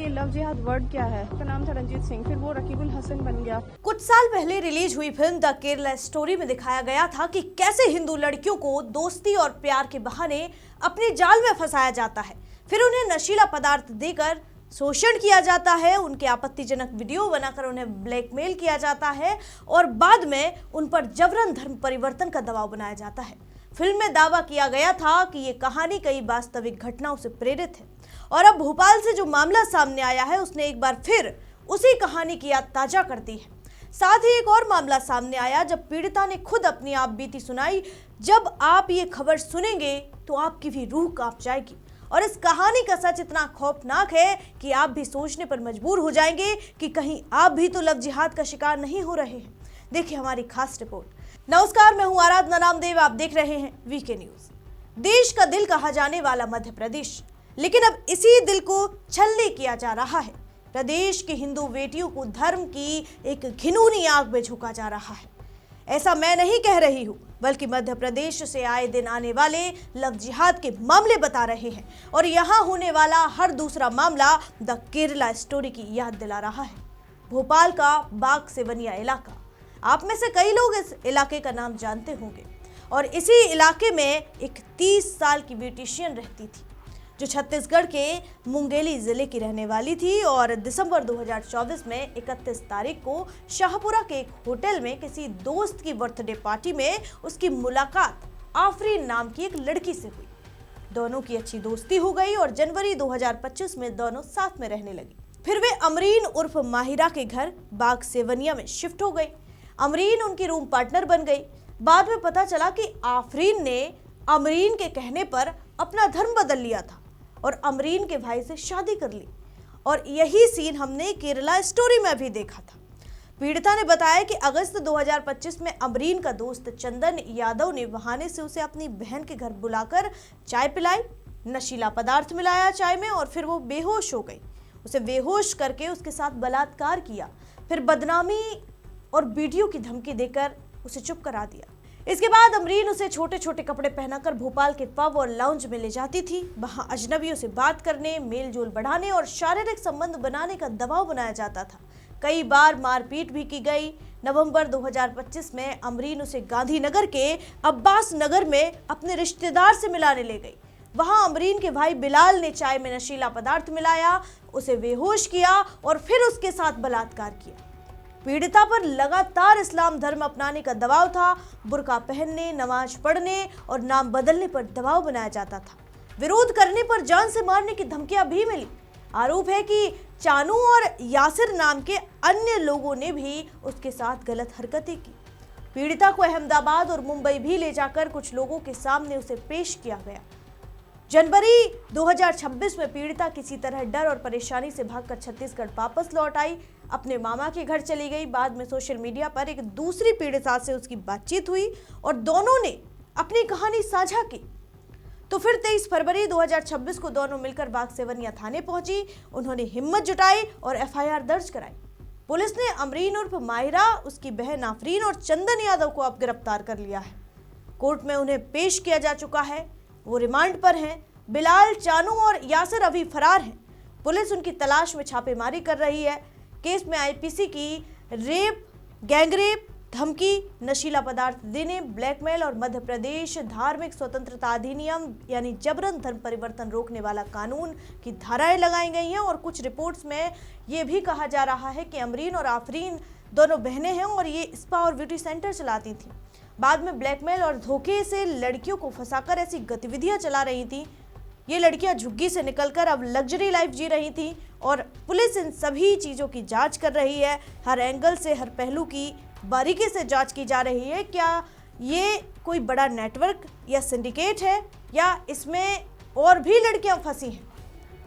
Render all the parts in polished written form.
कि लव जिहाद वर्ड क्या है। उसका नाम था रंजीत सिंह, फिर वो रकीबुल हसन बन गया। कुछ साल पहले रिलीज हुई फिल्म द केरला स्टोरी में दिखाया गया था कि कैसे हिंदू लड़कियों को दोस्ती और प्यार के बहाने अपने जाल में फंसाया जाता है, फिर उन्हें नशीला पदार्थ देकर शोषण किया जाता है, उनके आपत्तिजनक वीडियो बनाकर उन्हें ब्लैकमेल किया जाता है और बाद में उन पर जबरन धर्म परिवर्तन का दबाव बनाया जाता है। फिल्म में दावा किया गया था कि ये कहानी कई वास्तविक घटनाओं से प्रेरित है और अब भोपाल से जो मामला सामने आया है उसने एक बार फिर उसी कहानी की याद ताजा कर दी है। साथ ही एक और मामला सामने आया जब पीड़िता ने खुद अपनी आप बीती सुनाई। जब आप ये खबर सुनेंगे तो आपकी भी रूह कांप जाएगी और इस कहानी का सच इतना खौफनाक है कि आप भी सोचने पर मजबूर हो जाएंगे कि कहीं आप भी तो लव जिहाद का शिकार नहीं हो रहे हैं। देखिए हमारी खास रिपोर्ट। नमस्कार, मैं हूं आराधना नामदेव, आप देख रहे हैं वीके न्यूज। देश का दिल कहा जाने वाला मध्य प्रदेश, लेकिन अब इसी दिल को छलनी किया जा रहा है। प्रदेश की हिंदू बेटियों को धर्म की एक घिनौनी आग में झुका जा रहा है। ऐसा मैं नहीं कह रही हूँ, बल्कि मध्य प्रदेश से आए दिन आने वाले लव जिहाद के मामले बता रहे हैं और यहाँ होने वाला हर दूसरा मामला द केरला स्टोरी की याद दिला रहा है। भोपाल का बाग सेवनिया इलाका, आप में से कई लोग इस इलाके का नाम जानते होंगे और इसी इलाके में एक 30 साल की ब्यूटिशियन रहती थी जो छत्तीसगढ़ के मुंगेली जिले की रहने वाली थी और दिसंबर 2024 में 31 तारीख को शाहपुरा के एक होटल में किसी दोस्त की बर्थडे पार्टी में उसकी मुलाकात आफरीन नाम की एक लड़की से हुई। दोनों की अच्छी दोस्ती हो गई और जनवरी 2025 में दोनों साथ में रहने लगी। फिर वे अमरीन उर्फ माहिरा के घर बाग सेवनिया में शिफ्ट हो गई। अमरीन उनकी रूम पार्टनर बन गई। बाद में पता चला कि आफरीन ने अमरीन के कहने पर अपना धर्म बदल लिया था और अमरीन के भाई से शादी कर ली और यही सीन हमने केरला स्टोरी में भी देखा था। पीड़िता ने बताया कि अगस्त 2025 में अमरीन का दोस्त चंदन यादव ने बहाने से उसे अपनी बहन के घर बुलाकर चाय पिलाई, नशीला पदार्थ मिलाया चाय में और फिर वो बेहोश हो गई। उसे बेहोश करके उसके साथ बलात्कार किया, फिर बदनामी और वीडियो की धमकी देकर उसे चुप करा दिया। इसके बाद अमरीन उसे छोटे छोटे कपड़े पहनाकर भोपाल के पब और लाउंज में ले जाती थी। वहां अजनबियों से बात करने, मेल जोल बढ़ाने और शारीरिक संबंध बनाने का दबाव बनाया जाता था। कई बार मारपीट भी की गई। नवंबर 2025 में अमरीन उसे गांधीनगर के अब्बास नगर में अपने रिश्तेदार से मिलाने ले गई। वहां अमरीन के भाई बिलाल ने चाय में नशीला पदार्थ मिलाया, उसे बेहोश किया और फिर उसके साथ बलात्कार किया। पीड़िता पर लगातार इस्लाम धर्म अपनाने का दबाव था। बुर्का पहनने, नमाज पढ़ने और नाम बदलने पर दबाव बनाया जाता था। विरोध करने पर जान से मारने की धमकियां भी मिली। आरोप है कि चानू और यासिर नाम के अन्य लोगों ने भी उसके साथ गलत हरकतें की। पीड़िता को अहमदाबाद और मुंबई भी ले जाकर कुछ लोगों के सामने उसे पेश किया गया। जनवरी 2026 में पीड़िता किसी तरह डर और परेशानी से भागकर छत्तीसगढ़ वापस लौट आई, अपने मामा के घर चली गई। बाद में सोशल मीडिया पर एक दूसरी पीड़िता से उसकी बातचीत हुई और दोनों ने अपनी कहानी साझा की। तो फिर 23 फरवरी 2026 को दोनों मिलकर बाग सेवनिया थाने पहुंची। उन्होंने हिम्मत जुटाई और एफआईआर दर्ज कराई। पुलिस ने अमरीन उर्फ माहिरा, उसकी बहन आफरीन और चंदन यादव को अब गिरफ्तार कर लिया है। कोर्ट में उन्हें पेश किया जा चुका है, वो रिमांड पर हैं। बिलाल, चानू और यासिर अभी फरार हैं। पुलिस उनकी तलाश में छापेमारी कर रही है। केस में आईपीसी की रेप, गैंगरेप, धमकी, नशीला पदार्थ देने, ब्लैकमेल और मध्य प्रदेश धार्मिक स्वतंत्रता अधिनियम यानी जबरन धर्म परिवर्तन रोकने वाला कानून की धाराएं लगाई गई हैं और कुछ रिपोर्ट्स में ये भी कहा जा रहा है कि अमरीन और आफरीन दोनों बहनें हैं और ये स्पा और ब्यूटी सेंटर चलाती थी। बाद में ब्लैकमेल और धोखे से लड़कियों को फंसाकर ऐसी गतिविधियां चला रही थी। ये लड़कियां झुग्गी से निकलकर अब लग्जरी लाइफ जी रही थी और पुलिस इन सभी चीज़ों की जांच कर रही है। हर एंगल से, हर पहलू की बारीकी से जांच की जा रही है। क्या ये कोई बड़ा नेटवर्क या सिंडिकेट है या इसमें और भी लड़कियां फंसी हैं?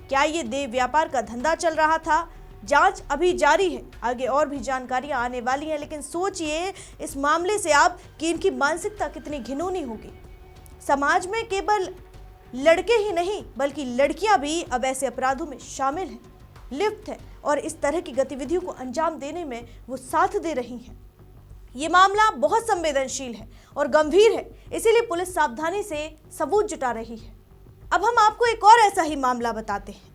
क्या ये देह व्यापार का धंधा चल रहा था? जांच अभी जारी है, आगे और भी जानकारियां आने वाली हैं। लेकिन सोचिए इस मामले से आप कि इनकी मानसिकता कितनी घिनौनी होगी। समाज में केवल लड़के ही नहीं बल्कि लड़कियां भी अब ऐसे अपराधों में शामिल हैं, लिप्त हैं और इस तरह की गतिविधियों को अंजाम देने में वो साथ दे रही हैं। ये मामला बहुत संवेदनशील है और गंभीर है, इसीलिए पुलिस सावधानी से सबूत जुटा रही है। अब हम आपको एक और ऐसा ही मामला बताते हैं।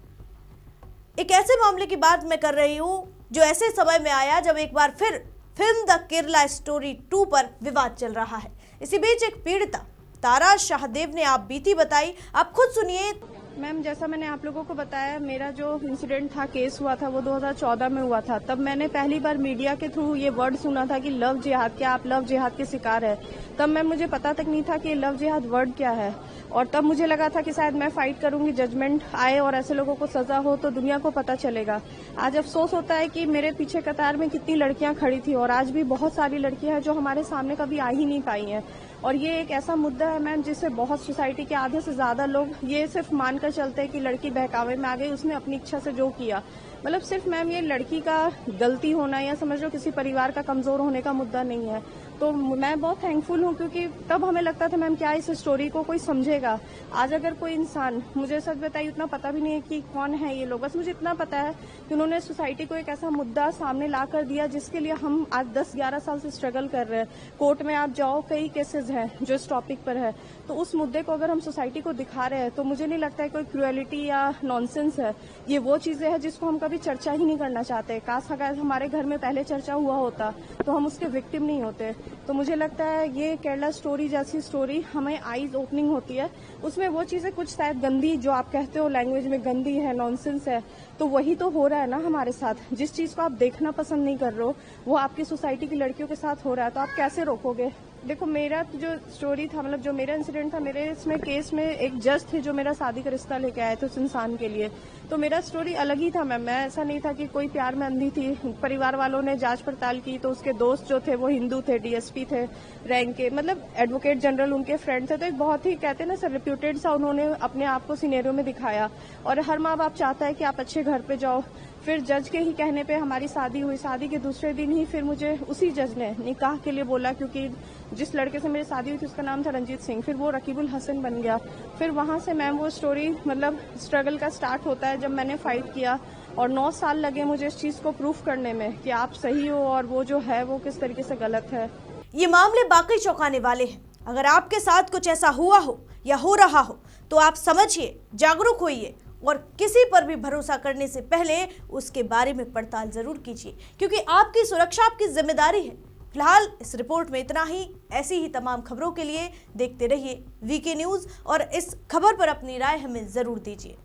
एक ऐसे मामले की बात मैं कर रही हूँ जो ऐसे समय में आया जब एक बार फिर फिल्म द केरला स्टोरी 2 पर विवाद चल रहा है। इसी बीच एक पीड़िता तारा शाहदेव ने आप बीती बताई, आप खुद सुनिए। मैम, जैसा मैंने आप लोगों को बताया, मेरा जो इंसिडेंट था, केस हुआ था, वो 2014 में हुआ था। तब मैंने पहली बार मीडिया के थ्रू ये वर्ड सुना था कि लव जिहाद, क्या आप लव जिहाद के शिकार है। तब मैम मुझे पता तक नहीं था कि लव जिहाद वर्ड क्या है। और तब मुझे लगा था कि शायद मैं फाइट करूंगी, जजमेंट आए और ऐसे लोगों को सजा हो तो दुनिया को पता चलेगा। आज अफसोस होता है कि मेरे पीछे कतार में कितनी लड़कियां खड़ी थी और आज भी बहुत सारी लड़कियां हैं जो हमारे सामने कभी आ ही नहीं पाई हैं। और ये एक ऐसा मुद्दा है मैम जिससे बहुत सोसाइटी के आधे से ज्यादा लोग ये सिर्फ मानकर चलते हैं कि लड़की बहकावे में आ गई, उसने अपनी इच्छा से जो किया। मतलब सिर्फ मैम ये लड़की का गलती होना या समझ लो किसी परिवार का कमजोर होने का मुद्दा नहीं है। तो मैं बहुत थैंकफुल हूँ क्योंकि तब हमें लगता था मैम क्या इस स्टोरी को कोई समझेगा। आज अगर कोई इंसान, मुझे सच बताइए उतना पता भी नहीं है कि कौन है ये लोग, बस मुझे इतना पता है कि उन्होंने सोसाइटी को एक ऐसा मुद्दा सामने ला कर दिया जिसके लिए हम आज 10-11 साल से स्ट्रगल कर रहे हैं। कोर्ट में आप जाओ, कई केसेस हैं जो इस टॉपिक पर है। तो उस मुद्दे को अगर हम सोसाइटी को दिखा रहे हैं तो मुझे नहीं लगता है कोई क्रुएलिटी या नॉनसेंस है। ये वो चीजें हैं जिसको हम कभी चर्चा ही नहीं करना चाहते। काश अगर हमारे घर में पहले चर्चा हुआ होता तो हम उसके विक्टिम नहीं होते। तो मुझे लगता है ये केरला स्टोरी जैसी स्टोरी हमें आईज ओपनिंग होती है। उसमें वो चीजें कुछ शायद गंदी, जो आप कहते हो लैंग्वेज में गंदी है, नॉनसेंस है, तो वही तो हो रहा है ना हमारे साथ। जिस चीज को आप देखना पसंद नहीं कर रहे हो वो आपकी सोसाइटी की लड़कियों के साथ हो रहा है, तो आप कैसे रोकोगे। देखो, मेरा जो स्टोरी था, मतलब जो मेरा इंसिडेंट था, मेरे इसमें केस में एक जज थे जो मेरा शादी का रिश्ता लेके आए थे उस इंसान के लिए। तो मेरा स्टोरी अलग ही था मैम। मैं ऐसा नहीं था कि कोई प्यार में अंधी थी। परिवार वालों ने जांच पड़ताल की तो उसके दोस्त जो थे वो हिंदू थे, डीएसपी थे रैंक के, मतलब एडवोकेट जनरल उनके फ्रेंड थे। तो एक बहुत ही कहते हैं ना सर, रेप्यूटेड सा उन्होंने अपने आप को सिनेरियो में दिखाया। और हर माँ बाप चाहता है कि आप अच्छे घर पे जाओ। फिर जज के ही कहने पे हमारी शादी हुई। शादी के दूसरे दिन ही फिर मुझे उसी जज ने निकाह के लिए बोला, क्योंकि जिस लड़के से मेरी शादी हुई थी उसका नाम था रंजीत सिंह, फिर वो रकीबुल हसन बन गया। फिर वहां से मैम वो स्टोरी, मतलब स्ट्रगल का स्टार्ट होता है जब मैंने फाइट किया। और 9 साल लगे मुझे इस चीज को प्रूफ करने में कि आप सही हो और वो जो है वो किस तरीके से गलत है। ये मामले बाकी चौंकाने वाले हैं। अगर आपके साथ कुछ ऐसा हुआ हो या हो रहा हो तो आप समझिए, जागरूक होइए और किसी पर भी भरोसा करने से पहले उसके बारे में पड़ताल जरूर कीजिए, क्योंकि आपकी सुरक्षा आपकी जिम्मेदारी है। फिलहाल इस रिपोर्ट में इतना ही। ऐसी ही तमाम खबरों के लिए देखते रहिए वीके न्यूज और इस खबर पर अपनी राय हमें जरूर दीजिए।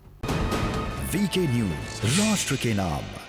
वीके न्यूज, राष्ट्र के नाम।